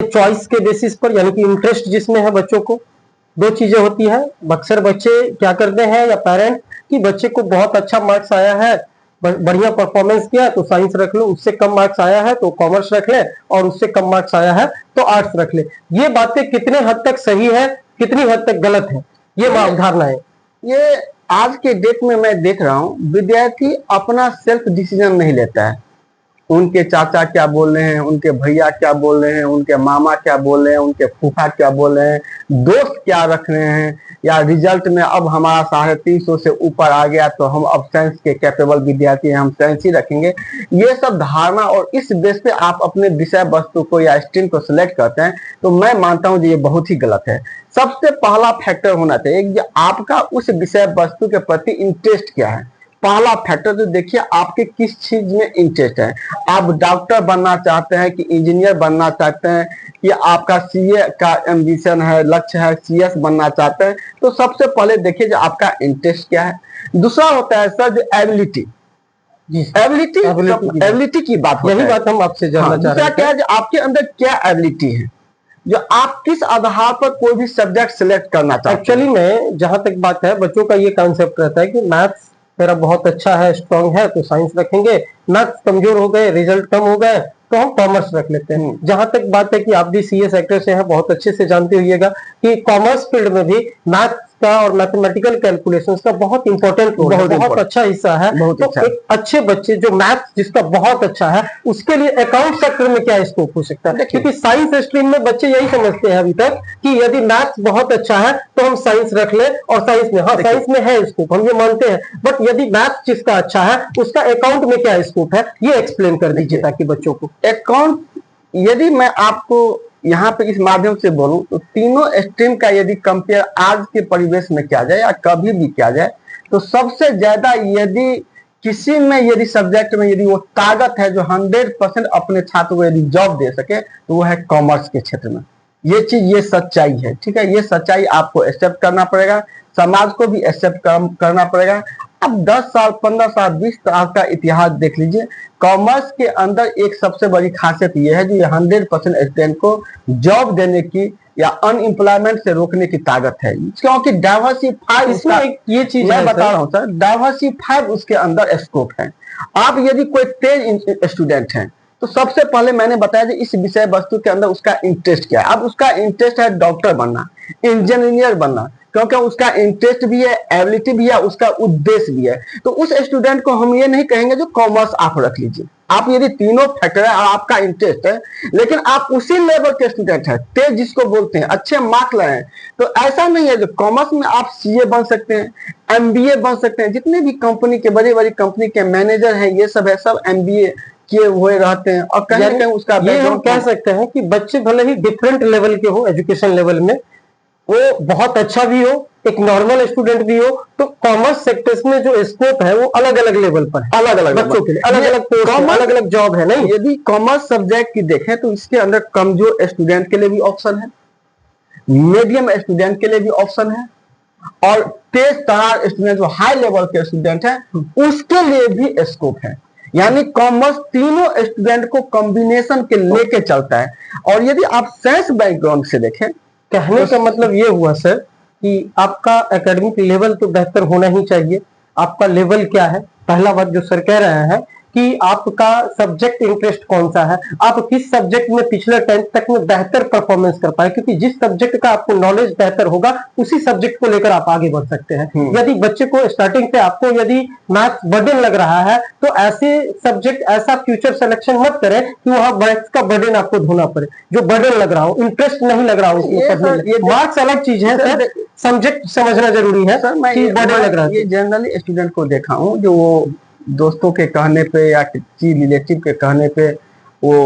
Choice के basis पर, यानी कि इंटरेस्ट जिसमें है बच्चों को। दो चीजें होती है, अक्सर बच्चे क्या करते हैं या पेरेंट कि बच्चे को बहुत अच्छा मार्क्स आया है, बढ़िया परफॉर्मेंस किया तो साइंस रख लो, उससे कम मार्क्स आया है तो कॉमर्स रख ले, और उससे कम मार्क्स आया है तो आर्ट्स रख ले। ये बातें कितने हद तक सही है, कितनी हद तक गलत है, ये अवधारणा है। ये आज के डेट में मैं देख रहा हूँ विद्यार्थी अपना सेल्फ डिसीजन नहीं लेता है। उनके चाचा क्या बोल रहे हैं, उनके भैया क्या बोल रहे हैं, उनके मामा क्या बोल रहे हैं, उनके फूफा क्या बोल रहे हैं, दोस्त क्या रख रहे हैं, या रिजल्ट में अब हमारा 350 से ऊपर आ गया तो हम अब साइंस के कैपेबल विद्यार्थी हैं, हम साइंस ही रखेंगे। ये सब धारणा और इस बेस पे आप अपने विषय वस्तु को या स्ट्रीम को सिलेक्ट करते हैं, तो मैं मानता हूँ ये बहुत ही गलत है। सबसे पहला फैक्टर होना चाहिए कि आपका उस विषय वस्तु के प्रति इंटरेस्ट क्या है। पहला फैक्टर तो देखिए आपके किस चीज में इंटरेस्ट है। आप डॉक्टर बनना चाहते हैं कि इंजीनियर बनना चाहते हैं, कि आपका सीए का एम्बिशन है, लक्ष्य है, सीएस बनना चाहते हैं, तो सबसे पहले देखिए जो आपका इंटरेस्ट क्या है। दूसरा होता है सर जो एबिलिटी, एबिलिटी की बात, यही बात हम आपसे जानना चाह रहे हैं। क्या है आपके अंदर क्या एबिलिटी है, जो आप किस आधार पर कोई भी सब्जेक्ट सिलेक्ट करना चाहते हैं। एक्चुअली में जहां तक बात है, बच्चों का ये कॉन्सेप्ट रहता है कि मैथ्स मेरा बहुत अच्छा है, स्ट्रांग है, तो साइंस रखेंगे, मैथ्स कमजोर हो गए, रिजल्ट कम हो गए तो हम कॉमर्स रख लेते हैं। जहां तक बात है कि आप भी सीए सेक्टर से हैं, बहुत अच्छे से जानते होइएगा कि कॉमर्स फील्ड में भी मैथ्स का और मैथमेटिकल कैलकुलेशंस का बहुत इंपॉर्टेंट रोल है, बहुत अच्छा हिस्सा है। तो एक अच्छे बच्चे जो मैथ्स जिसका बहुत अच्छा है, उसके लिए अकाउंट सेक्टर में क्या स्कोप हो सकता है, क्योंकि साइंस स्ट्रीम में बच्चे यही समझते हैं अभी तक कि यदि मैथ्स बहुत अच्छा है तो हम साइंस रख ले, और साइंस में, हाँ साइंस में है स्कोप, हम ये मानते हैं, बट यदि मैथ्स जिसका अच्छा है उसका अकाउंट में क्या स्कोप है, ये एक्सप्लेन कर दीजिए ताकि बच्चों को। अकाउंट, यदि मैं आपको यहाँ पे इस माध्यम से बोलूं तो तीनों स्ट्रीम का यदि कंपेयर आज के परिवेश में किया जाए या कभी भी किया जाए, तो सबसे ज्यादा यदि किसी में यदि सब्जेक्ट में यदि वो ताकत है जो 100% अपने छात्र को यदि जॉब दे सके, तो वो है कॉमर्स के क्षेत्र में। ये चीज, ये सच्चाई है, ठीक है। ये सच्चाई आपको एक्सेप्ट करना पड़ेगा, समाज को भी एक्सेप्ट करना पड़ेगा। अब 10 साल, 15 साल, 20 साल का इतिहास देख लीजिए, कॉमर्स के अंदर एक सबसे बड़ी खासियत यह है जो 100% स्टूडेंट को जॉब देने की या अनएम्प्लॉयमेंट से रोकने की ताकत है, क्योंकि डाइवर्सिफाइड, इसमें ये चीज मैं बता रहा हूँ सर, डाइवर्सिफाइड उसके अंदर स्कोप है। आप यदि कोई तेज स्टूडेंट हैं तो सबसे पहले मैंने बताया कि इस विषय वस्तु के अंदर उसका इंटरेस्ट क्या है। अब उसका इंटरेस्ट है डॉक्टर बनना, इंजीनियर बनना, क्योंकि उसका इंटरेस्ट भी है, एबिलिटी भी है, उसका उद्देश्य भी है। तो उस स्टूडेंट को हम ये नहीं कहेंगे जो कॉमर्स आप रख लीजिए। आप यदि तीनों फैक्टर है और आपका इंटरेस्ट है, लेकिन आप उसी लेवल के स्टूडेंट हैं, तेज जिसको बोलते हैं, अच्छे मार्क्स लाए हैं, तो ऐसा नहीं है जो कॉमर्स में आप सीए बन सकते हैं, एमबीए बन सकते हैं। जितने भी कंपनी के, बड़ी बड़ी कंपनी के मैनेजर हैं, ये सब है, सब एमबीए किए हुए रहते हैं। और कहीं ना कहीं उसका ये हम कह सकते हैं कि बच्चे भले ही डिफरेंट लेवल के हो, एजुकेशन लेवल में वो बहुत अच्छा भी हो, एक नॉर्मल स्टूडेंट भी हो, तो कॉमर्स सेक्टर्स में जो स्कोप है वो अलग अलग लेवल पर है, अलग अलग बच्चों के लिए अलग अलग पोस्ट, अलग अलग जॉब है। नहीं, यदि कॉमर्स सब्जेक्ट की देखें तो इसके अंदर कमजोर स्टूडेंट के लिए भी ऑप्शन है, मीडियम स्टूडेंट के लिए भी ऑप्शन है, और तेज तरार स्टूडेंट जो हाई लेवल के स्टूडेंट है उसके लिए भी स्कोप है। यानी कॉमर्स तीनों स्टूडेंट को कॉम्बिनेशन के लेके चलता है। और यदि आप साइंस बैकग्राउंड से देखें, कहने का मतलब ये हुआ सर कि आपका एकेडमिक लेवल तो बेहतर होना ही चाहिए। आपका लेवल क्या है, पहला बात जो सर कह रहे हैं कि आपका सब्जेक्ट इंटरेस्ट कौन सा है, आप किस सब्जेक्ट में पिछले 10th तक में बेहतर परफॉर्मेंस कर पाए, क्योंकि जिस सब्जेक्ट का आपको नॉलेज बेहतर होगा उसी सब्जेक्ट को लेकर आप आगे बढ़ सकते हैं। यदि बच्चे को स्टार्टिंग से आपको यदि मैथ्स बर्डन लग रहा है तो ऐसे सब्जेक्ट, ऐसा फ्यूचर सिलेक्शन मत करें कि वहां मैथ्स का बर्डन आपको ढोना पड़े। जो बर्डन लग रहा हो, इंटरेस्ट नहीं लग रहा हो, मार्क्स अलग चीज है सर, सब्जेक्ट समझना जरूरी है सर। मैं बर्डन लग रहा है, ये जनरली स्टूडेंट को देखा हूँ जो दोस्तों के कहने पे या किसी रिलेटिव के कहने पे वो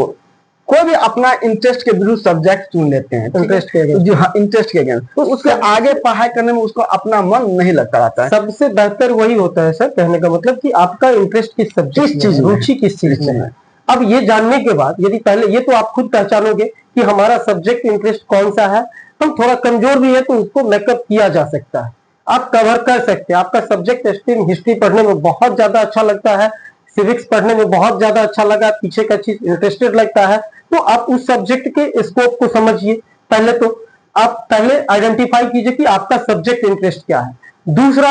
कोई भी अपना इंटरेस्ट के विरुद्ध सब्जेक्ट चुन लेते हैं, इंटरेस्ट के अगेंस्ट, तो उसके आगे पढ़ाई करने में उसको अपना मन नहीं लगता रहता है। सबसे बेहतर वही होता है सर, कहने का मतलब कि आपका इंटरेस्ट किस सब्जेक्ट, किस चीज, रुचि किस चीज में है। अब ये जानने के बाद यदि पहले ये तो आप खुद पहचानोगे कि हमारा सब्जेक्ट इंटरेस्ट कौन सा है, हम थोड़ा कमजोर भी है तो उसको मेकअप किया जा सकता है, आप कवर कर सकते हैं। आपका सब्जेक्ट स्ट्रीम हिस्ट्री पढ़ने में बहुत ज्यादा अच्छा लगता है, सिविक्स पढ़ने में बहुत ज्यादा अच्छा लगा, पीछे का चीज इंटरेस्टेड लगता है, तो आप उस सब्जेक्ट के स्कोप को समझिए। पहले तो आप पहले आइडेंटिफाई कीजिए कि आपका सब्जेक्ट इंटरेस्ट क्या है। दूसरा,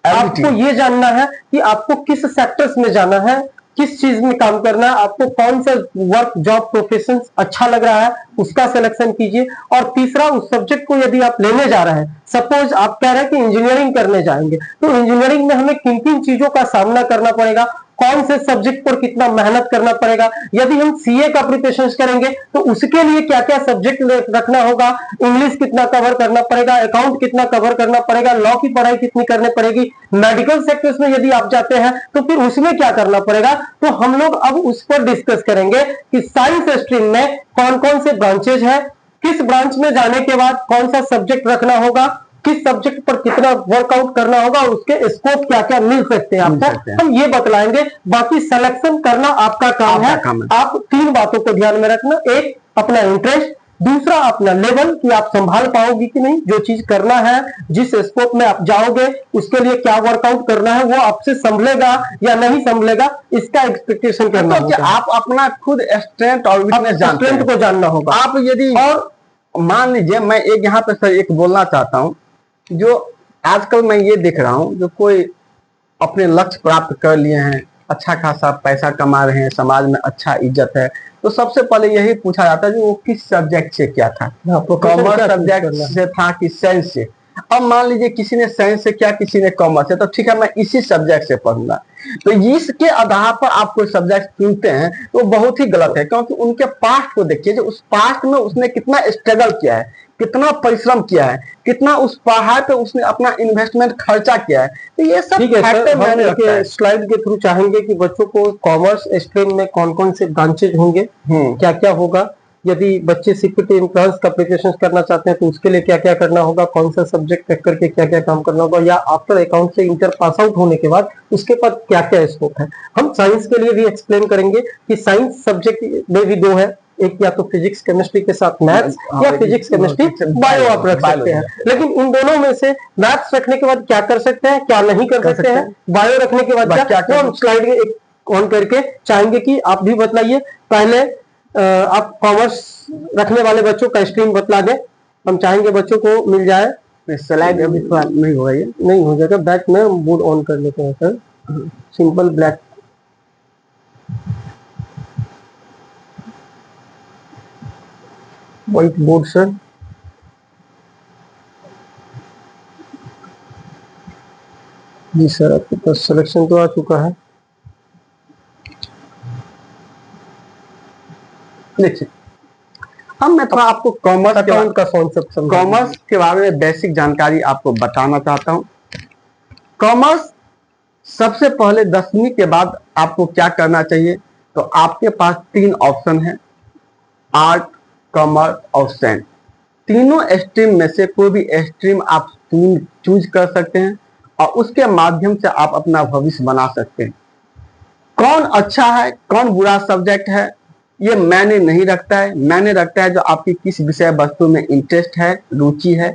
आपको ये जानना है कि आपको किस सेक्टर्स में जाना है, किस चीज में काम करना है, आपको कौन सा वर्क जॉब प्रोफेशन अच्छा लग रहा है, उसका सिलेक्शन कीजिए। और तीसरा, उस सब्जेक्ट को यदि आप लेने जा रहे हैं, सपोज आप कह रहे हैं कि इंजीनियरिंग करने जाएंगे, तो इंजीनियरिंग में हमें किन किन चीजों का सामना करना पड़ेगा, कौन से सब्जेक्ट पर कितना मेहनत करना पड़ेगा। यदि हम सीए का प्रिपरेशन करेंगे तो उसके लिए क्या क्या सब्जेक्ट रखना होगा, इंग्लिश कितना कवर करना पड़ेगा, अकाउंट कितना कवर करना पड़ेगा, लॉ की पढ़ाई कितनी करनी पड़ेगी, मेडिकल सेक्टर्स में यदि आप जाते हैं तो फिर उसमें क्या करना पड़ेगा। तो हम लोग अब उस पर डिस्कस करेंगे कि साइंस स्ट्रीम में कौन कौन से ब्रांचेज है, किस ब्रांच में जाने के बाद कौन सा सब्जेक्ट रखना होगा, किस सब्जेक्ट पर कितना वर्कआउट करना होगा, उसके स्कोप क्या क्या मिल सकते हैं आपको, हम ये बतलाएंगे। बाकी सिलेक्शन करना आपका काम है। आप तीन बातों को ध्यान में रखना, एक अपना इंटरेस्ट, दूसरा अपना लेवल कि आप संभाल पाओगे कि नहीं, जो चीज करना है, जिस स्कोप में आप जाओगे उसके लिए क्या वर्कआउट करना है, वो आपसे संभलेगा या नहीं संभलेगा, इसका एक्सपेक्टेशन करना होगा। आप अपना खुद स्ट्रेंथ और वीकनेस स्ट्रेंथ को जानना होगा। आप यदि, और मान लीजिए मैं एक यहाँ पे सर एक बोलना चाहता हूँ, जो आजकल मैं ये देख रहा हूँ, जो कोई अपने लक्ष्य प्राप्त कर लिए हैं, अच्छा खासा पैसा कमा रहे हैं, समाज में अच्छा इज्जत है, तो सबसे पहले यही पूछा जाता है कि वो किस सब्जेक्ट से क्या था, कॉमर्स सब्जेक्ट से था कि साइंस से। अब मान लीजिए किसी ने साइंस से किया, किसी ने कॉमर्स से, तो ठीक है मैं इसी सब्जेक्ट से पढ़ूंगा। तो इसके आधार पर आप कोई सब्जेक्ट चुनते हैं तो बहुत ही गलत है, क्योंकि उनके पास्ट को देखिए, जो उस पास्ट में उसने कितना स्ट्रगल किया है, कितना परिश्रम किया है, कितना उस पढ़ाई पे उसने अपना इन्वेस्टमेंट खर्चा किया है। तो ये सब फैक्टर मैंने रखा है। स्लाइड के थ्रू चाहेंगे कि बच्चों को कॉमर्स स्ट्रीम में कौन कौन से ब्रांचेज होंगे, क्या क्या होगा, यदि बच्चे सीपीटी एंट्रेंस का प्रिपरेशन करना चाहते हैं तो उसके लिए क्या क्या करना होगा, कौन सा सब्जेक्ट रख करके क्या क्या काम करना होगा, या आफ्टर अकाउंट से इंटर पास आउट होने के बाद उसके बाद क्या क्या स्कोप है। हम साइंस के लिए भी एक्सप्लेन करेंगे कि साइंस सब्जेक्ट में भी दो है, एक या तो फिजिक्स केमिस्ट्री के साथ मैथ्स, या फिजिक्स केमिस्ट्री बायो आप रख सकते हैं। लेकिन इन दोनों में से मैथ्स रखने के बाद क्या कर सकते हैं, क्या नहीं कर सकते हैं, बायो रखने के बाद क्या, तो हम स्लाइड एक ऑन करके चाहेंगे कि आप भी बतलाइए। पहले आप कॉमर्स रखने वाले बच्चों का स्ट्रीम बतला दें, हम चाहेंगे बच्चों को मिल जाए। स्लाइड अभी थोड़ा नहीं होगा, ये नहीं हो जाएगा, बैक में बोर्ड ऑन कर लेते हैं sir, simple black. White board sir, जी सर आपके पास सिलेक्शन तो आ चुका है। देखिए, अब मैं थोड़ा आपको कॉमर्स का कॉन्सेप्ट, कॉमर्स के बारे में बेसिक जानकारी आपको बताना चाहता हूँ। कॉमर्स सबसे पहले 10वीं के बाद आपको क्या करना चाहिए, तो आपके पास तीन ऑप्शन है, आर्ट, कॉमर्स और साइंस। तीनों स्ट्रीम में से कोई भी स्ट्रीम आप चूज कर सकते हैं और उसके माध्यम से आप अपना भविष्य बना सकते हैं। कौन अच्छा है, कौन बुरा सब्जेक्ट है, ये मैंने नहीं रखता है। मैंने रखता है जो आपकी किस विषय वस्तु में इंटरेस्ट है, रुचि है,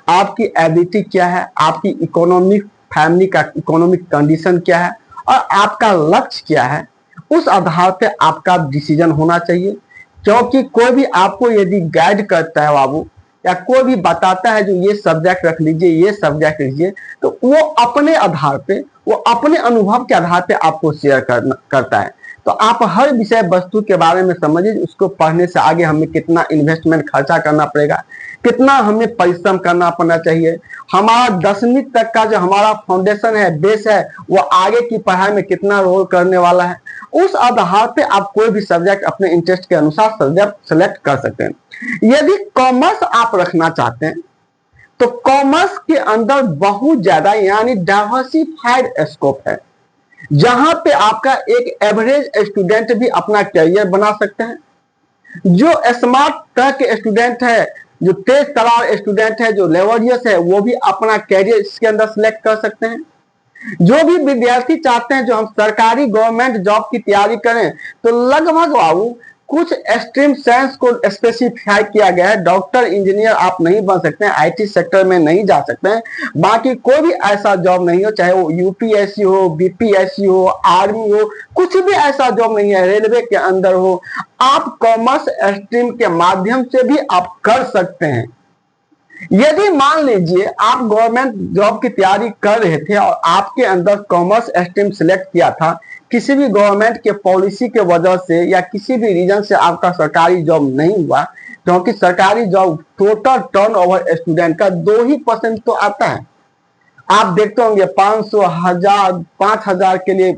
आपकी एबिलिटी क्या है, आपकी इकोनॉमिक फैमिली का इकोनॉमिक कंडीशन क्या है और आपका लक्ष्य क्या है, उस आधार पे आपका डिसीजन होना चाहिए। क्योंकि कोई भी आपको यदि गाइड करता है बाबू, या कोई भी बताता है जो ये सब्जेक्ट रख लीजिए, ये सब्जेक्ट लीजिए, तो वो अपने आधार पे, वो अपने अनुभव के आधार पे आपको शेयर करता है। तो आप हर विषय वस्तु के बारे में समझिए, उसको पढ़ने से आगे हमें कितना इन्वेस्टमेंट खर्चा करना पड़ेगा, कितना हमें परिश्रम करना पड़ना चाहिए, हमारा 10वीं तक का जो हमारा फाउंडेशन है, बेस है, वो आगे की पढ़ाई में कितना रोल करने वाला है। उस आधार पे आप कोई भी सब्जेक्ट अपने इंटरेस्ट के अनुसार सब्जेक्ट सेलेक्ट कर सकते हैं। यदि कॉमर्स आप रखना चाहते हैं तो कॉमर्स के अंदर बहुत ज्यादा यानी डाइवर्सिफाइड स्कोप है, जहां पे आपका एक एवरेज स्टूडेंट भी अपना करियर बना सकते हैं, जो स्मार्ट तरह के स्टूडेंट है, जो तेज तरार स्टूडेंट है, जो लेवरियस है, वो भी अपना करियर इसके अंदर सिलेक्ट कर सकते हैं। जो भी विद्यार्थी चाहते हैं जो हम सरकारी गवर्नमेंट जॉब की तैयारी करें, तो लगभग बाबू कुछ स्ट्रीम साइंस को स्पेसिफाई किया गया है, डॉक्टर इंजीनियर आप नहीं बन सकते हैं, आईटी सेक्टर में नहीं जा सकते हैं। बाकी कोई भी ऐसा जॉब नहीं हो, चाहे वो यूपीएससी हो, बीपीएससी हो, आर्मी हो, कुछ भी ऐसा जॉब नहीं है, रेलवे के अंदर हो, आप कॉमर्स स्ट्रीम के माध्यम से भी आप कर सकते हैं। यदि मान लीजिए आप गवर्नमेंट जॉब की तैयारी कर रहे थे और आपके अंदर कॉमर्स स्ट्रीम सिलेक्ट किया था, किसी भी गवर्नमेंट के पॉलिसी के वजह से या किसी भी रीजन से आपका सरकारी जॉब नहीं हुआ, क्योंकि सरकारी जॉब टोटल टर्नओवर स्टूडेंट का 2% तो आता है। आप देखते होंगे 500, 1000, 5000 के लिए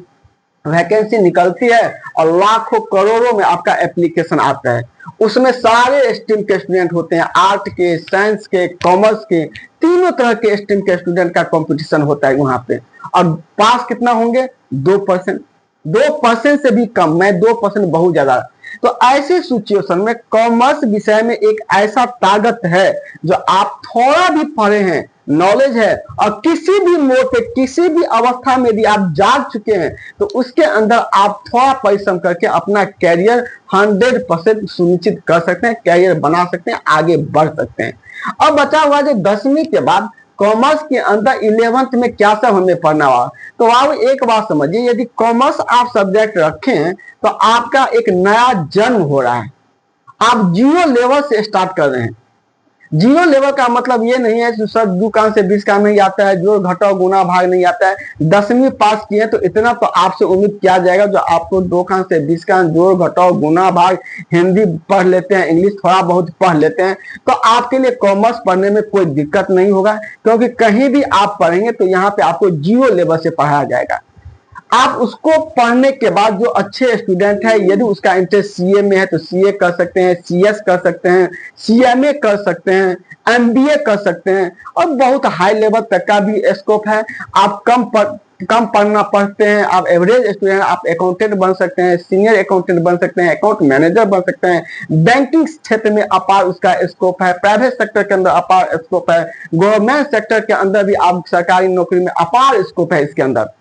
वैकेंसी निकलती है और लाखों करोड़ों में आपका एप्लीकेशन आता है। उसमें सारे स्ट्रीम के स्टूडेंट होते हैं, आर्ट के, साइंस के, कॉमर्स के, तीनों तरह के स्ट्रीम के स्टूडेंट का कंपटीशन होता है वहां पे। और पास कितना होंगे? 2%। 2% से भी कम, मैं 2% बहुत ज्यादा। तो ऐसे सिचुएशन में कॉमर्स विषय में एक ऐसा ताकत है, जो आप थोड़ा भी पढ़े हैं, नॉलेज है, और किसी भी मोड पे, किसी भी अवस्था में भी आप जाग चुके हैं, तो उसके अंदर आप थोड़ा परिश्रम करके अपना कैरियर 100% सुनिश्चित कर सकते हैं, कैरियर बना सकते हैं, आगे बढ़ सकते हैं। अब बचा हुआ जो 10वीं के बाद कॉमर्स के अंदर 11th में क्या सब हमें पढ़ना होगा, तो आप एक बात समझिए, यदि कॉमर्स आप सब्जेक्ट रखे हैं तो आपका एक नया जन्म हो रहा है। आप 0 लेवल से स्टार्ट कर रहे हैं। 0 लेवल का मतलब ये नहीं है कि सर दुकान से 20 का नहीं आता है, जोड़ घटाओ गुना भाग नहीं आता है। 10वीं पास किए तो इतना तो आपसे उम्मीद किया जाएगा, जो आपको दुकान से 20 का जोड़ घटाओ गुना भाग, हिंदी पढ़ लेते हैं, इंग्लिश थोड़ा बहुत पढ़ लेते हैं, तो आपके लिए कॉमर्स पढ़ने में कोई दिक्कत नहीं होगा। क्योंकि कहीं भी आप पढ़ेंगे तो यहाँ पे आपको 0 लेवल से पढ़ाया जाएगा। आप उसको पढ़ने के बाद जो अच्छे स्टूडेंट है, यदि उसका इंटरेस्ट सीए में है तो सीए कर सकते हैं, सीएस कर सकते हैं, सीएमए कर सकते हैं, एमबीए कर सकते हैं, और बहुत हाई लेवल तक का भी स्कोप है। आप कम पढ़ना पढ़ते हैं, आप एवरेज स्टूडेंट, आप अकाउंटेंट बन सकते हैं, सीनियर अकाउंटेंट बन सकते हैं, अकाउंट मैनेजर बन सकते हैं। बैंकिंग क्षेत्र में अपार उसका स्कोप है, प्राइवेट सेक्टर के अंदर अपार स्कोप है, गवर्नमेंट सेक्टर के अंदर भी आप सरकारी नौकरी में अपार स्कोप है। इसके अंदर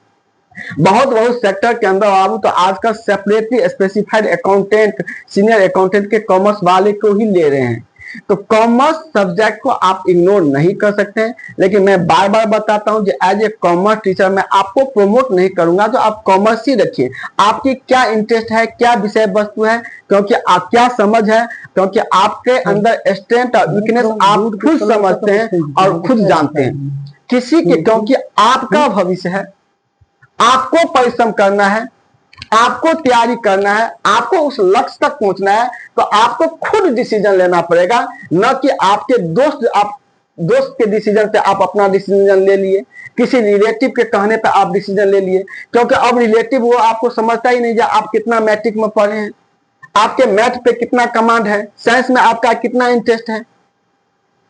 बहुत सेक्टर के अंदर आऊं तो आजकल separately specified accountant, senior accountant के कॉमर्स वाले को ही ले रहे हैं। तो कॉमर्स सब्जेक्ट को आप इग्नोर नहीं कर सकते हैं। लेकिन मैं बार बार बताता हूं, एज ए कॉमर्स टीचर मैं आपको प्रमोट नहीं करूंगा तो आप कॉमर्स ही रखिए। आपकी क्या इंटरेस्ट है, क्या विषय वस्तु है, क्योंकि आप क्या समझ है, क्योंकि आपके अंदर स्ट्रेंथ और वीकनेस आप खुद समझते हैं और खुद जानते हैं किसी के, क्योंकि आपका भविष्य है, आपको परिश्रम करना है, आपको तैयारी करना है, आपको उस लक्ष्य तक पहुंचना है। तो आपको खुद डिसीजन लेना पड़ेगा, न कि आपके दोस्त के डिसीजन पे आप अपना डिसीजन ले लिए, किसी रिलेटिव के कहने पे आप डिसीजन ले लिए। क्योंकि अब रिलेटिव वो आपको समझता ही नहीं है आप कितना मैट्रिक में पढ़े हैं, आपके मैथ पे कितना कमांड है, साइंस में आपका कितना इंटरेस्ट है।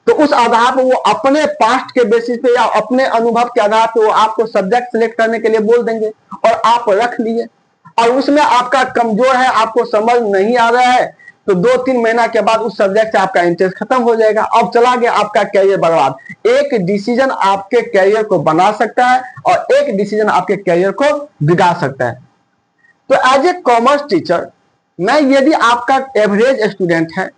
तो उस आधार पर वो अपने पास्ट के बेसिस पे या अपने अनुभव के आधार पर वो आपको सब्जेक्ट सिलेक्ट करने के लिए बोल देंगे, और आप रख लिए, और उसमें आपका कमजोर है, आपको समझ नहीं आ रहा है, तो 2-3 महीना के बाद उस सब्जेक्ट से आपका इंटरेस्ट खत्म हो जाएगा। अब चला गया आपका कैरियर बर्बाद। एक डिसीजन आपके कैरियर को बना सकता है और एक डिसीजन आपके कैरियर को बिगाड़ सकता है। तो एज ए कॉमर्स टीचर मैं, यदि आपका एवरेज स्टूडेंट है,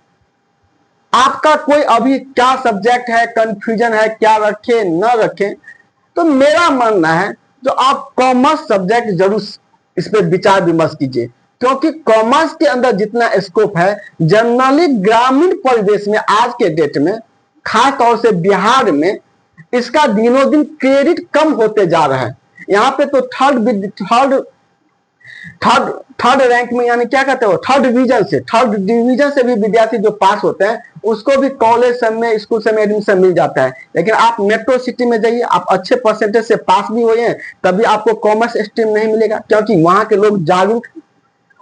आपका कोई अभी क्या सब्जेक्ट है, कंफ्यूजन है, क्या रखें न रखें, तो मेरा मानना है जो आप कॉमर्स सब्जेक्ट जरूर इस पे विचार विमर्श कीजिए। क्योंकि कॉमर्स के अंदर जितना स्कोप है, जनरली ग्रामीण परिवेश में आज के डेट में, खास तौर से बिहार में, इसका दिनों दिन क्रेडिट कम होते जा रहा है। यहाँ पे तो थर्ड रैंक में, यानी क्या कहते हो, थर्ड डिवीजन से भी विद्यार्थी जो पास होते हैं उसको भी कॉलेज सब में, स्कूल सब में एडमिशन मिल जाता है। लेकिन आप मेट्रो सिटी में जाइए, आप अच्छे परसेंटेज से पास भी हुए हैं, तभी आपको कॉमर्स स्ट्रीम नहीं मिलेगा, क्योंकि वहां के लोग जागरूक।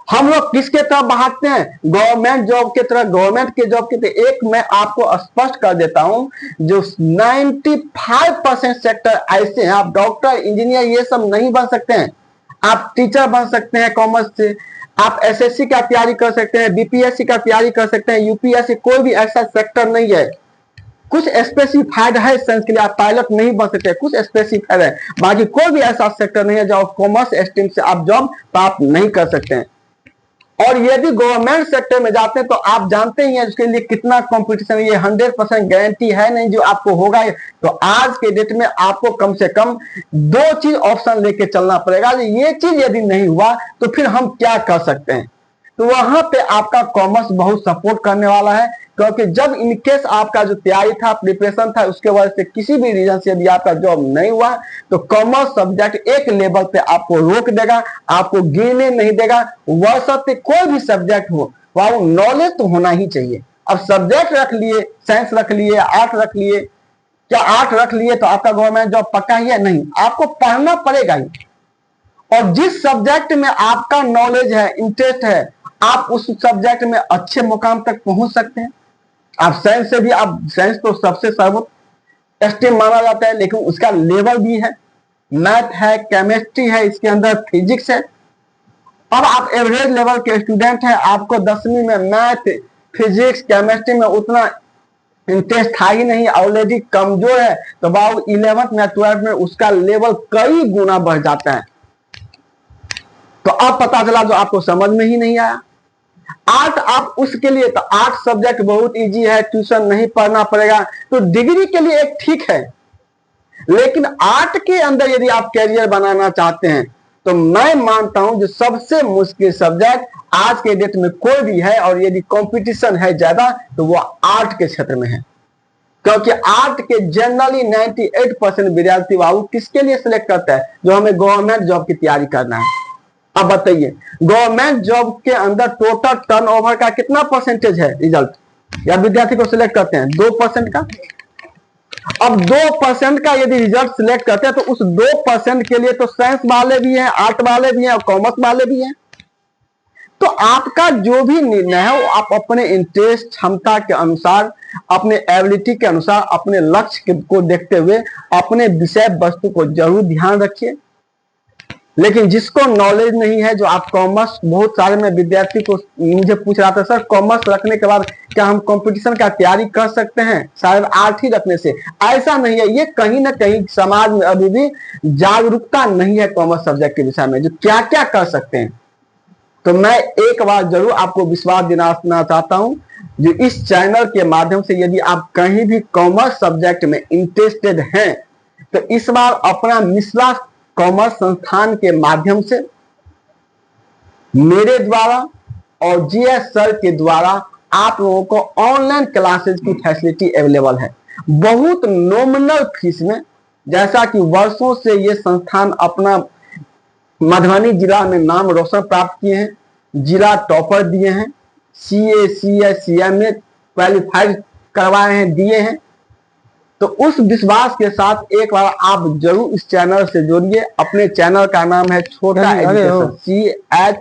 हम लोग किसके तरफ भागते हैं? गवर्नमेंट जॉब के तरफ, गवर्नमेंट के जॉब के तरफ। एक मैं आपको स्पष्ट कर देता हूं, जो 95% सेक्टर ऐसे हैं, आप डॉक्टर, इंजीनियर ये सब नहीं बन सकते हैं। आप टीचर बन सकते हैं कॉमर्स से, आप एसएससी का तैयारी कर सकते हैं, बीपीएससी का तैयारी कर सकते हैं, यूपीएससी, कोई भी ऐसा सेक्टर नहीं है। कुछ स्पेसिफाइड है साइंस के लिए, आप पायलट नहीं बन सकते, कुछ स्पेसिफाइड है, बाकी कोई भी ऐसा सेक्टर नहीं है जो कॉमर्स स्ट्रीम से आप जॉब प्राप्त नहीं कर सकते हैं। और यदि गवर्नमेंट सेक्टर में जाते हैं तो आप जानते ही हैं उसके लिए कितना कंपटीशन, ये 100% गारंटी है नहीं जो आपको होगा। तो आज के डेट में आपको कम से कम 2 चीज ऑप्शन लेके चलना पड़ेगा। ये चीज यदि नहीं हुआ तो फिर हम क्या कर सकते हैं। तो वहां पे आपका कॉमर्स बहुत सपोर्ट करने वाला है, क्योंकि जब इनकेस आपका जो तैयारी था, प्रिपरेशन था, उसके वजह से किसी भी रीजन से यदि आपका जॉब नहीं हुआ तो कॉमर्स सब्जेक्ट एक लेवल पे आपको रोक देगा, आपको गिरने नहीं देगा। वह सत्य कोई भी सब्जेक्ट हो, वह नॉलेज तो होना ही चाहिए। अब सब्जेक्ट रख लिए, साइंस रख लिए, आर्ट रख लिए, क्या आर्ट रख लिए तो आपका गवर्नमेंट जॉब पक्का ही है? नहीं, आपको पढ़ना पड़ेगा ही। और जिस सब्जेक्ट में आपका नॉलेज है, इंटरेस्ट है, आप उस सब्जेक्ट में अच्छे मुकाम तक पहुंच सकते हैं। आप साइंस से भी, आप साइंस तो सबसे सर्वोत्तम स्ट्रीम माना जाता है, लेकिन उसका लेवल भी है, मैथ है, केमिस्ट्री है, इसके अंदर फिजिक्स है। अब आप एवरेज लेवल के स्टूडेंट हैं, आपको 10वीं में मैथ, फिजिक्स, केमिस्ट्री में उतना इंटरेस्ट था ही नहीं, ऑलरेडी कमजोर है, तो बाबू 11th में 12th में उसका लेवल कई गुना बढ़ जाता है। तो अब पता चला जो आपको समझ में ही नहीं आया। आर्ट, आप उसके लिए तो आर्ट सब्जेक्ट बहुत इजी है, ट्यूशन नहीं पढ़ना पड़ेगा, तो डिग्री के लिए एक ठीक है। लेकिन आर्ट के अंदर यदि आप कैरियर बनाना चाहते हैं तो मैं मानता हूं जो सबसे मुश्किल सब्जेक्ट आज के डेट में कोई भी है, और यदि कंपटीशन है ज्यादा तो वो आर्ट के क्षेत्र में है। क्योंकि आर्ट के जनरली 98% विद्यार्थी बाबू किसके लिए सिलेक्ट करता है? जो हमें गवर्नमेंट जॉब की तैयारी करना है। अब बताइए, गवर्नमेंट जॉब के अंदर टोटल टर्नओवर का कितना परसेंटेज है रिजल्ट, या विद्यार्थी को सिलेक्ट करते हैं? 2% का। अब 2% का यदि रिजल्ट सिलेक्ट करते हैं तो उस 2% के लिए तो साइंस वाले भी हैं, आर्ट वाले भी हैं और कॉमर्स वाले भी हैं। तो आपका जो भी निर्णय है वो आप अपने इंटरेस्ट, क्षमता के अनुसार, अपने एबिलिटी के अनुसार, अपने लक्ष्य को देखते हुए अपने विषय वस्तु को जरूर ध्यान रखिए। लेकिन जिसको नॉलेज नहीं है, जो आप कॉमर्स, बहुत सारे में विद्यार्थी को मुझे पूछ रहा था, सर कॉमर्स रखने के बाद क्या हम कंपटीशन का तैयारी कर सकते हैं शायद आर्ट ही रखने से? ऐसा नहीं है, ये कहीं ना कहीं समाज में अभी भी जागरूकता नहीं है कॉमर्स सब्जेक्ट के विषय में, जो क्या क्या कर सकते हैं। तो मैं एक बार जरूर आपको विश्वास दिलाना चाहता हूं, जो इस चैनल के माध्यम से यदि आप कहीं भी कॉमर्स सब्जेक्ट में इंटरेस्टेड हैं तो इस बार अपना मिश्रा कॉमर्स संस्थान के माध्यम से मेरे द्वारा और जीएस सर के द्वारा आप लोगों को ऑनलाइन क्लासेस की फैसिलिटी अवेलेबल है, बहुत नॉमिनल फीस में। जैसा कि वर्षों से ये संस्थान अपना मधुबनी जिला में नाम रोशन प्राप्त किए हैं, जिला टॉपर दिए हैं, सीए, सीएस, सीएमए क्वालिफाइड करवाए हैं, दिए हैं। तो उस विश्वास के साथ एक बार आप जरूर इस चैनल से जुड़िए। अपने चैनल का नाम है छोटा एजुकेशन, CHOTA,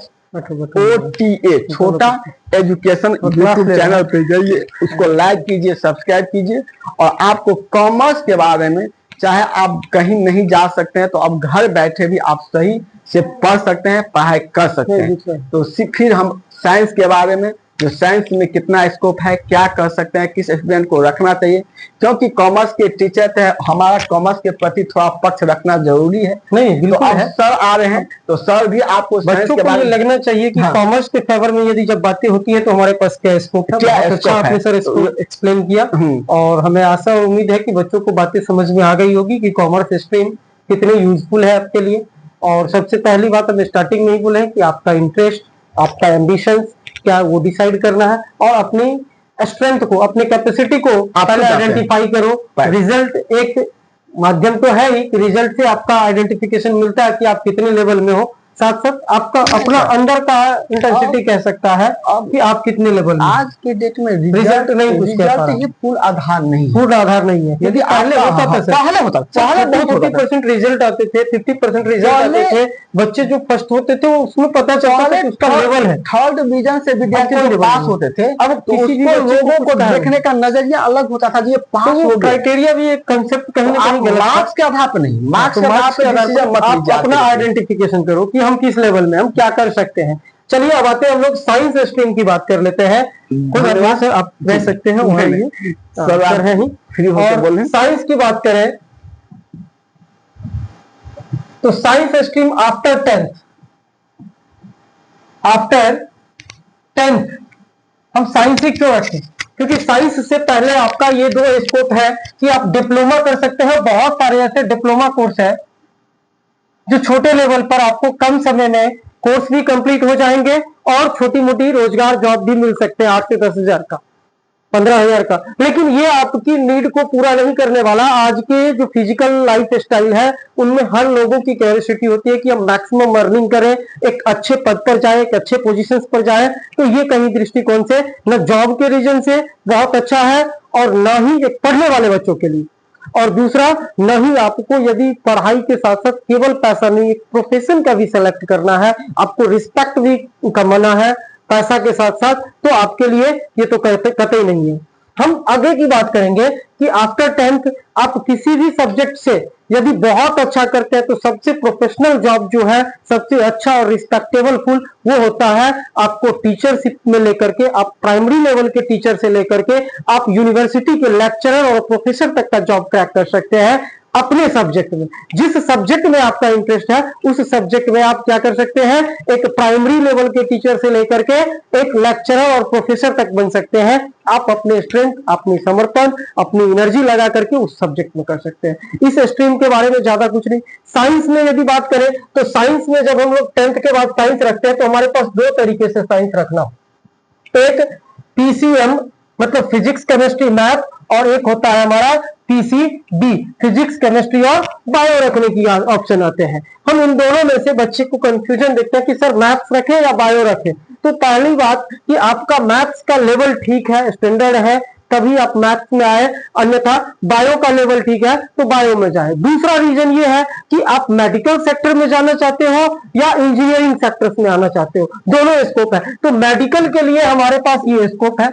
छोटा एजुकेशन। यूट्यूब चैनल पे जाइए, उसको लाइक कीजिए, सब्सक्राइब कीजिए। और आपको कॉमर्स के बारे में, चाहे आप कहीं नहीं जा सकते हैं तो आप घर बैठे भी आप सही से पढ़ सकते हैं, पढ़ाई कर सकते हैं। तो फिर हम साइंस के बारे में, जो साइंस में कितना स्कोप है, क्या कर सकते हैं, किस स्टूडेंट को रखना चाहिए, क्योंकि कॉमर्स के टीचर थे, हमारा कॉमर्स के प्रति थोड़ा पक्ष रखना जरूरी है। नहीं, बिल्कुल तो अब है। सर आ रहे हैं तो सर भी आपको बच्चों को ये लगना चाहिए कि कॉमर्स के फेवर में यदि जब बातें होती है तो हमारे पास क्या स्कोप है। क्या अच्छा आपने सर इसको एक्सप्लेन किया, और हमें आशा और उम्मीद है कि बच्चों को बातें समझ में आ गई होगी कि कॉमर्स स्ट्रीम कितनी यूजफुल है आपके लिए। और सबसे पहली बात हमें स्टार्टिंग में ही बोले कि आपका इंटरेस्ट, आपका एम्बिशंस क्या, वो डिसाइड करना है, और अपनी स्ट्रेंथ को, अपने कैपेसिटी को पहले आइडेंटिफाई करो। रिजल्ट एक माध्यम तो है ही, रिजल्ट से आपका आइडेंटिफिकेशन मिलता है कि आप कितने लेवल में हो, साथ साथ आपका अपना अंदर का इंटेंसिटी कह सकता है कि आप कितने लेवल में। आज के डेट में रिजल्ट नहीं कुछ कह पा रहा, ये पूर्ण आधार नहीं है, पूर्ण आधार नहीं है। यदि पहले होता था, पहले होता, पहले बहुत 40% रिजल्ट आते थे, 50% रिजल्ट आते थे, बच्चे जो फर्स्ट होते थे उसमें पता चलता था कि उसका लेवल है। थर्ड डिवीजन से विद्यार्थी पास होते थे। अब किसी भी लोगों को देखने का नजरिया अलग होता था, ये पास हो, क्राइटेरिया भी एक कंसेप्ट कहीं ना कहीं गलत, मार्क्स के आधार पर नहीं, मार्क्स के आधार पर आप अपना आइडेंटिफिकेशन करो कि हम किस लेवल में, हम क्या कर सकते हैं। चलिए अब आते हैं हम लोग साइंस स्ट्रीम की बात कर लेते हैं। धन्यवाद सर, आप रह सकते हैं वहां, ये सर है ही फ्री होकर बोल रहे हैं। साइंस की बात करें तो साइंस स्ट्रीम आफ्टर टेंथ हम साइंस ही क्यों रखें? क्योंकि साइंस से पहले आपका ये दो स्कोप है कि आप डिप्लोमा कर सकते हैं। बहुत सारे ऐसे डिप्लोमा कोर्स है जो छोटे लेवल पर आपको कम समय में कोर्स भी कंप्लीट हो जाएंगे और छोटी मोटी रोजगार जॉब भी मिल सकते हैं 8 से 10 हजार का, 15,000 का। लेकिन ये आपकी नीड को पूरा नहीं करने वाला। आज के जो फिजिकल लाइफ स्टाइल है उनमें हर लोगों की कैपेसिटी होती है कि हम मैक्सिमम अर्निंग करें, एक अच्छे पद पर जाए, एक अच्छे पोजीशंस पर जाए। तो ये कहीं दृष्टिकोण से न जॉब के रीजन से बहुत अच्छा है और न ही एक पढ़ने वाले बच्चों के लिए। और दूसरा, न ही आपको यदि पढ़ाई के साथ साथ केवल पैसा नहीं, एक प्रोफेशन का भी सेलेक्ट करना है, आपको रिस्पेक्ट भी कमाना है पैसा के साथ साथ, तो आपके लिए ये तो कतई नहीं है। हम आगे की बात करेंगे कि आफ्टर 10th आप किसी भी सब्जेक्ट से यदि बहुत अच्छा करते हैं तो सबसे प्रोफेशनल जॉब जो है, सबसे अच्छा और रिस्पेक्टेबल फुल, वो होता है आपको टीचरशिप में लेकर के, आप प्राइमरी लेवल के टीचर से लेकर के आप यूनिवर्सिटी के लेक्चरर और प्रोफेसर तक का जॉब क्रैक कर सकते हैं अपने सब्जेक्ट में। जिस सब्जेक्ट में आपका इंटरेस्ट है उस सब्जेक्ट में आप क्या कर सकते हैं, एक प्राइमरी लेवल के टीचर से लेकर के एक लेक्चरर और प्रोफेसर तक बन सकते हैं। आप अपने स्ट्रेंथ, अपनी समर्पण, अपनी एनर्जी लगा करके उस सब्जेक्ट में कर सकते हैं। इस स्ट्रीम के बारे में ज्यादा कुछ नहीं। साइंस में यदि बात करें तो साइंस में जब हम लोग 10th के बाद साइंस रखते हैं तो हमारे पास दो तरीके से साइंस रखना हो। एक पीसीएम मतलब फिजिक्स केमिस्ट्री मैथ, और एक होता है हमारा पीसीबी फिजिक्स केमिस्ट्री और बायो रखने की ऑप्शन आते हैं। हम इन दोनों में से बच्चे को कंफ्यूजन देखते हैं कि सर मैथ्स रखें या बायो रखें। तो पहली बात कि आपका मैथ्स का लेवल ठीक है, स्टैंडर्ड है, तभी आप मैथ्स में आए, अन्यथा बायो का लेवल ठीक है तो बायो में जाए। दूसरा रीजन ये है कि आप मेडिकल सेक्टर में जाना चाहते हो या इंजीनियरिंग सेक्टर्स में आना चाहते हो, दोनों स्कोप है। तो मेडिकल के लिए हमारे पास ये स्कोप है,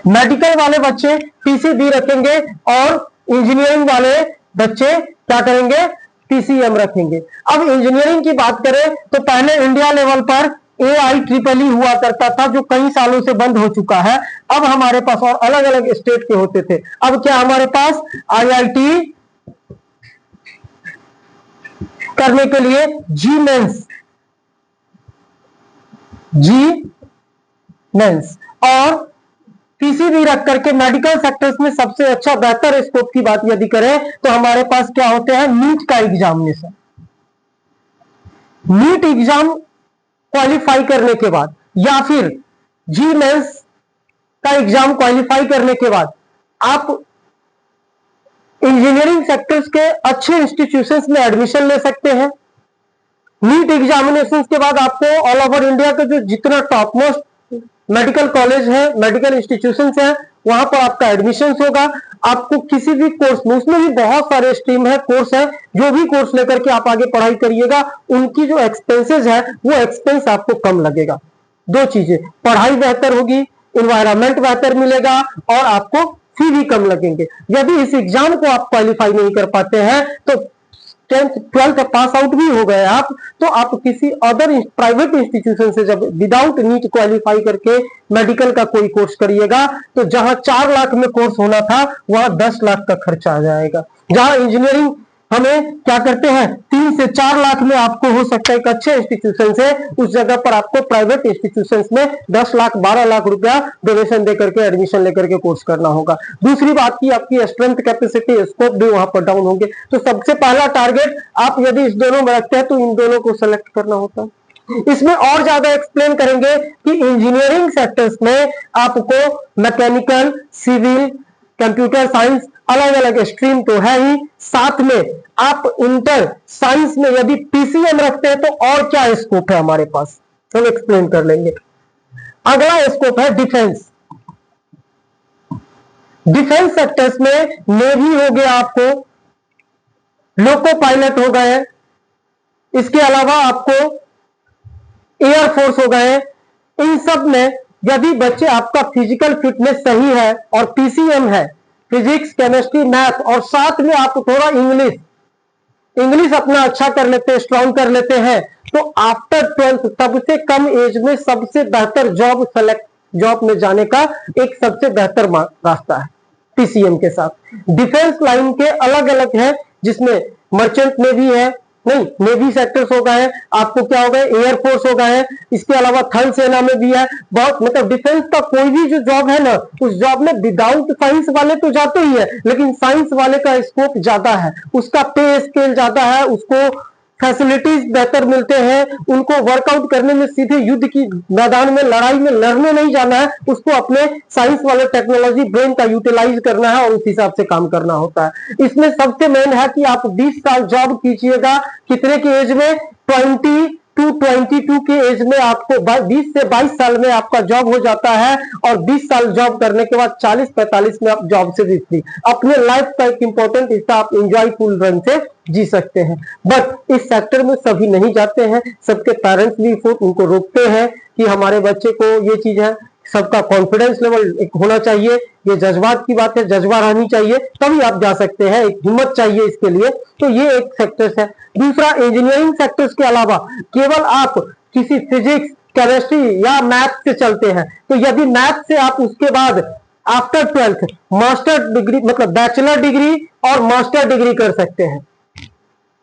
मेडिकल वाले बच्चे पीसीबी रखेंगे और इंजीनियरिंग वाले बच्चे क्या करेंगे, पीसीएम रखेंगे। अब इंजीनियरिंग की बात करें तो पहले इंडिया लेवल पर AIEEE हुआ करता था जो कई सालों से बंद हो चुका है। अब हमारे पास, और अलग अलग स्टेट के होते थे, अब क्या हमारे पास IIT करने के लिए जी मेंस और पीसीबी रख करके मेडिकल सेक्टर्स में सबसे अच्छा बेहतर स्कोप की बात यदि करें तो हमारे पास क्या होते हैं, नीट का एग्जामिनेशन। नीट एग्जाम क्वालिफाई करने के बाद या फिर जी मेंस का एग्जाम क्वालिफाई करने के बाद आप इंजीनियरिंग सेक्टर्स के अच्छे इंस्टीट्यूशंस में एडमिशन ले सकते हैं। नीट एग्जामिनेशन के बाद आपको ऑल ओवर इंडिया के जो जितना टॉप मोस्ट मेडिकल कॉलेज है, मेडिकल इंस्टीट्यूशंस है, वहां पर आपका एडमिशन होगा। आपको किसी भी कोर्स में, उसमें भी बहुत सारे स्ट्रीम है, कोर्स है, जो भी कोर्स लेकर के आप आगे पढ़ाई करिएगा उनकी जो एक्सपेंसेस है वो एक्सपेंस आपको कम लगेगा। दो चीजें, पढ़ाई बेहतर होगी, इन्वायरमेंट बेहतर मिलेगा और आपको फी भी कम लगेंगे। यदि इस एग्जाम को आप क्वालिफाई नहीं कर पाते हैं तो 10th 12th पास आउट भी हो गए आप, तो आप किसी अदर प्राइवेट इंस्टीट्यूशन से जब विदाउट नीट क्वालिफाई करके मेडिकल का कोई कोर्स करिएगा तो जहां 4 लाख में कोर्स होना था वहां 10 लाख का खर्चा आ जाएगा। जहां इंजीनियरिंग हमें क्या करते हैं 3 से 4 लाख में आपको हो सकता है एक अच्छे इंस्टीट्यूशन से, उस जगह पर आपको प्राइवेट इंस्टीट्यूशन में 10 लाख 12 लाख रुपया डोनेशन देकर के एडमिशन लेकर के कोर्स करना होगा। दूसरी बात की आपकी स्ट्रेंथ कैपेसिटी स्कोप भी वहां पर डाउन होंगे। तो सबसे पहला टारगेट आप यदि इस दोनों में रखते हैं तो इन दोनों को सेलेक्ट करना होता है। इसमें और ज्यादा एक्सप्लेन करेंगे कि इंजीनियरिंग सेक्टर्स में आपको मैकेनिकल, सिविल, कंप्यूटर साइंस, अलग अलग स्ट्रीम तो है ही, साथ में आप इंटर साइंस में यदि पीसीएम रखते हैं तो और क्या स्कोप है हमारे पास, हम एक्सप्लेन कर लेंगे। अगला स्कोप है डिफेंस। डिफेंस सेक्टर्स में नेवी हो गया, आपको लोको पायलट हो गए, इसके अलावा आपको एयरफोर्स हो गए। इन सब में यदि बच्चे आपका फिजिकल फिटनेस सही है और पीसीएम है, फिजिक्स केमिस्ट्री मैथ, और साथ में आप थोड़ा इंग्लिश अपना अच्छा कर लेते हैं, स्ट्रांग कर लेते हैं, तो आफ्टर 12th सबसे कम एज में सबसे बेहतर जॉब में जाने का एक सबसे बेहतर रास्ता है पीसीएम के साथ। डिफेंस लाइन के अलग अलग है जिसमें मर्चेंट नेवी है, नहीं, नेवी सेक्टर्स हो गए, आपको क्या हो गए, एयरफोर्स हो गए, इसके अलावा थल सेना में भी है बहुत, मतलब डिफेंस का कोई भी जो जॉब है ना, उस जॉब में विदाउट साइंस वाले तो जाते ही है, लेकिन साइंस वाले का स्कोप ज्यादा है, उसका पे स्केल ज्यादा है, उसको फैसिलिटीज बेहतर मिलते हैं, उनको वर्कआउट करने में सीधे युद्ध की मैदान में लड़ाई में लड़ने नहीं जाना है, उसको अपने साइंस वाले टेक्नोलॉजी ब्रेन का यूटिलाइज करना है और उस हिसाब से काम करना होता है। इसमें सबसे मेन है कि आप 20 साल जॉब कीजिएगा, कितने की एज में, 22 के एज में आपको 20 से 22 साल में आपका जॉब हो जाता है, और 20 साल जॉब करने के बाद 40-45 में आप जॉब से भी फ्री, अपने लाइफ का एक इंपॉर्टेंट हिस्सा आप एंजॉयफुल रन से जी सकते हैं। बट इस सेक्टर में सभी नहीं जाते हैं, सबके पेरेंट्स भी उनको रोकते हैं कि हमारे बच्चे को ये चीज है, सबका कॉन्फिडेंस लेवल एक होना चाहिए, ये जज्बात की बात है, जज्बा रहनी चाहिए, तभी आप जा सकते हैं, एक हिम्मत चाहिए इसके लिए। तो ये एक सेक्टर्स है। दूसरा, इंजीनियरिंग सेक्टर्स के अलावा केवल आप किसी फिजिक्स, केमिस्ट्री या मैथ से चलते हैं, तो यदि मैथ से आप उसके बाद आफ्टर 12th मास्टर डिग्री, मतलब बैचलर डिग्री और मास्टर डिग्री कर सकते हैं।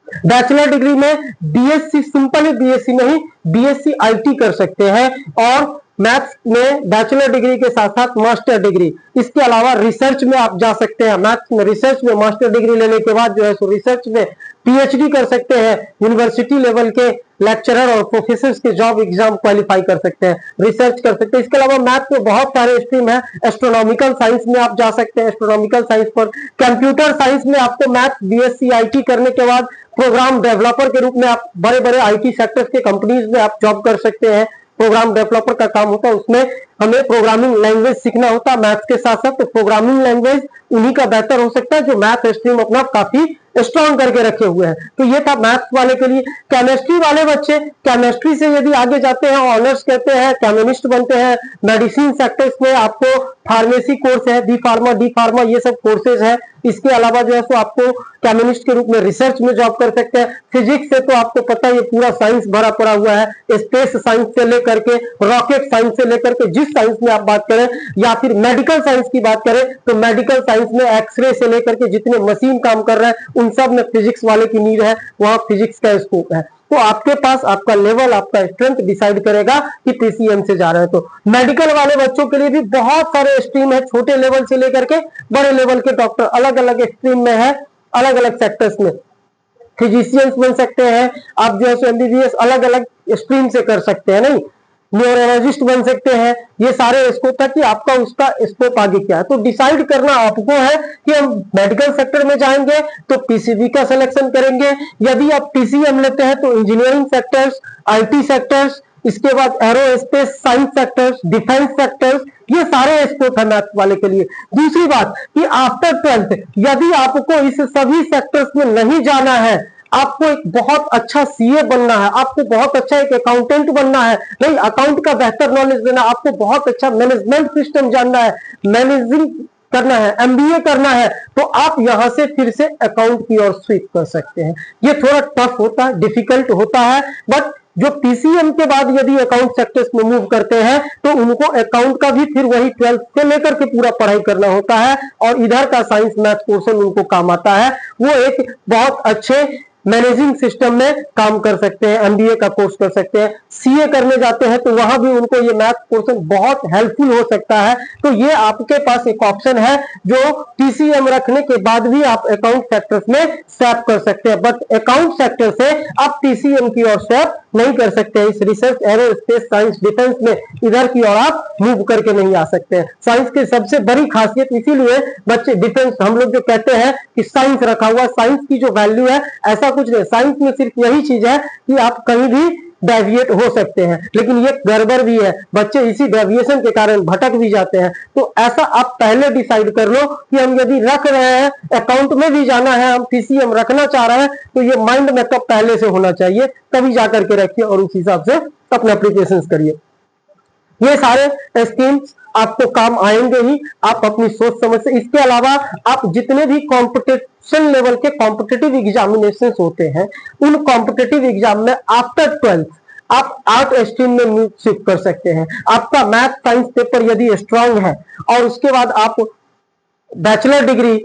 बैचलर डिग्री में बीएससी, सिंपली बीएससी नहीं, बीएससी आईटी कर सकते हैं, और मैथ्स में बैचलर डिग्री के साथ साथ मास्टर डिग्री। इसके अलावा रिसर्च में आप जा सकते हैं, मैथ्स में रिसर्च में मास्टर डिग्री लेने के बाद जो है सो रिसर्च में पीएचडी कर सकते हैं, यूनिवर्सिटी लेवल के लेक्चरर और प्रोफेसर के जॉब एग्जाम क्वालिफाई कर सकते हैं, रिसर्च कर सकते हैं। इसके अलावा मैथ में बहुत सारे स्ट्रीम है, एस्ट्रोनॉमिकल साइंस में आप जा सकते हैं, एस्ट्रोनॉमिकल साइंस पर, कंप्यूटर साइंस में आपको मैथ बीएससी आईटी करने के बाद प्रोग्राम डेवलपर के रूप में आप बड़े बड़े आईटी सेक्टर्स के कंपनीज में आप जॉब कर सकते हैं। प्रोग्राम डेवलपर का काम होता है, उसमें हमें प्रोग्रामिंग लैंग्वेज सीखना होता है मैथ्स के साथ साथ, तो प्रोग्रामिंग लैंग्वेज उन्हीं का बेहतर हो सकता है जो मैथ स्ट्रीम अपना काफी स्ट्रॉन्ग करके रखे हुए हैं। तो ये था मैथ्स वाले के लिए। केमिस्ट्री वाले बच्चे, केमिस्ट्री से यदि आगे जाते हैं, ऑनर्स करते हैं, केमिस्ट बनते हैं, मेडिसिन सेक्टर्स में आपको फार्मेसी कोर्स है, बी फार्मा, डी फार्मा, ये सब कोर्सेज है। इसके अलावा जो है सो आपको केमिस्ट के रूप में रिसर्च में जॉब कर सकते हैं। फिजिक्स से तो आपको पता है ये पूरा साइंस भरा पड़ा हुआ है, स्पेस साइंस से लेकर के रॉकेट साइंस से लेकर के जिस साइंस में आप बात करें, या फिर मेडिकल साइंस की बात करें तो मेडिकल साइंस में एक्सरे से लेकर के जितने मशीन काम कर रहे हैं उन सब में फिजिक्स वाले की नीड है, वहां फिजिक्स का स्कोप है। तो आपके पास आपका लेवल, आपका स्ट्रेंथ डिसाइड करेगा कि पीसीएम से जा रहे हैं। तो मेडिकल वाले बच्चों के लिए भी बहुत सारे स्ट्रीम है, छोटे लेवल से लेकर के बड़े लेवल के डॉक्टर अलग अलग स्ट्रीम में है, अलग अलग सेक्टर्स में फिजिशियंस बन सकते हैं आप, जो है एमबीबीएस अलग अलग स्ट्रीम से कर सकते हैं, नहीं न्यूरोलॉजिस्ट बन सकते हैं। ये सारे स्कोप है कि आपका उसका स्कोप आगे क्या है। तो डिसाइड करना आपको है कि हम मेडिकल सेक्टर में जाएंगे तो पीसीबी का सिलेक्शन करेंगे, यदि आप पीसीएम लेते हैं तो इंजीनियरिंग सेक्टर्स, आईटी सेक्टर्स, इसके बाद aerospace science sectors, defence sectors, ये सारे स्कोप है मैथ्स वाले के लिए। दूसरी बात कि आफ्टर 12th यदि आपको इस सभी सेक्टर्स में नहीं जाना है, आपको एक बहुत अच्छा सीए बनना है, आपको बहुत अच्छा एक अकाउंटेंट बनना है, नहीं अकाउंट का बेहतर नॉलेज देना, आपको बहुत अच्छा मैनेजमेंट सिस्टम जानना है, मैनेजिंग करना है, एमबीए करना है, तो आप यहां से फिर से अकाउंट की ओर स्विच कर सकते हैं। ये थोड़ा टफ होता है, डिफिकल्ट होता है, बट जो पीसीएम के बाद यदि अकाउंट सेक्टर्स में मूव करते हैं तो उनको अकाउंट का भी फिर वही 12th से लेकर के पूरा पढ़ाई करना होता है, और इधर का साइंस मैथ पोर्शन उनको काम आता है। वो एक बहुत अच्छे मैनेजिंग सिस्टम में काम कर सकते हैं, एमबीए का कोर्स कर सकते हैं। सीए करने जाते हैं तो वहां भी उनको ये मैथ पोर्शन बहुत हेल्पफुल हो सकता है। तो ये आपके पास एक ऑप्शन है जो पीसीएम रखने के बाद भी आप अकाउंट सेक्टर्स में स्वैप कर सकते हैं, बट अकाउंट सेक्टर से आप पीसीएम की ओर स्वैप नहीं कर सकते। इस रिसर्च, एरोस्पेस, साइंस, डिफेंस में इधर की ओर आप मूव करके नहीं आ सकते हैं। साइंस की सबसे बड़ी खासियत इसीलिए बच्चे डिफेंस, हम लोग जो कहते हैं कि साइंस रखा हुआ, साइंस की जो वैल्यू है ऐसा कुछ नहीं, साइंस में सिर्फ यही चीज है कि आप कहीं भी डेविएट हो सकते हैं, लेकिन ये गड़बड़ भी है, बच्चे इसी डेविएशन के कारण भटक भी जाते हैं। तो ऐसा आप पहले डिसाइड कर लो कि हम यदि रख रहे हैं, अकाउंट में भी जाना है, हम पीसीएम रखना चाह रहे हैं, तो ये माइंड में तब पहले से होना चाहिए, तभी जाकर के रखिए और उस हिसाब से अपने एप्लीकेशन करिए। ये सारे स्कीम्स आपको काम आएंगे ही, आप अपनी सोच समझ से। इसके अलावा आप जितने भी कॉम्पिटिशन लेवल के कॉम्पिटिटिव एग्जामिनेशन होते हैं, उन कॉम्पिटिटिव एग्जाम में आफ्टर 12th आप आर्ट स्ट्रीम में शिफ्ट कर सकते हैं। आपका मैथ साइंस पेपर यदि स्ट्रांग है और उसके बाद आप बैचलर डिग्री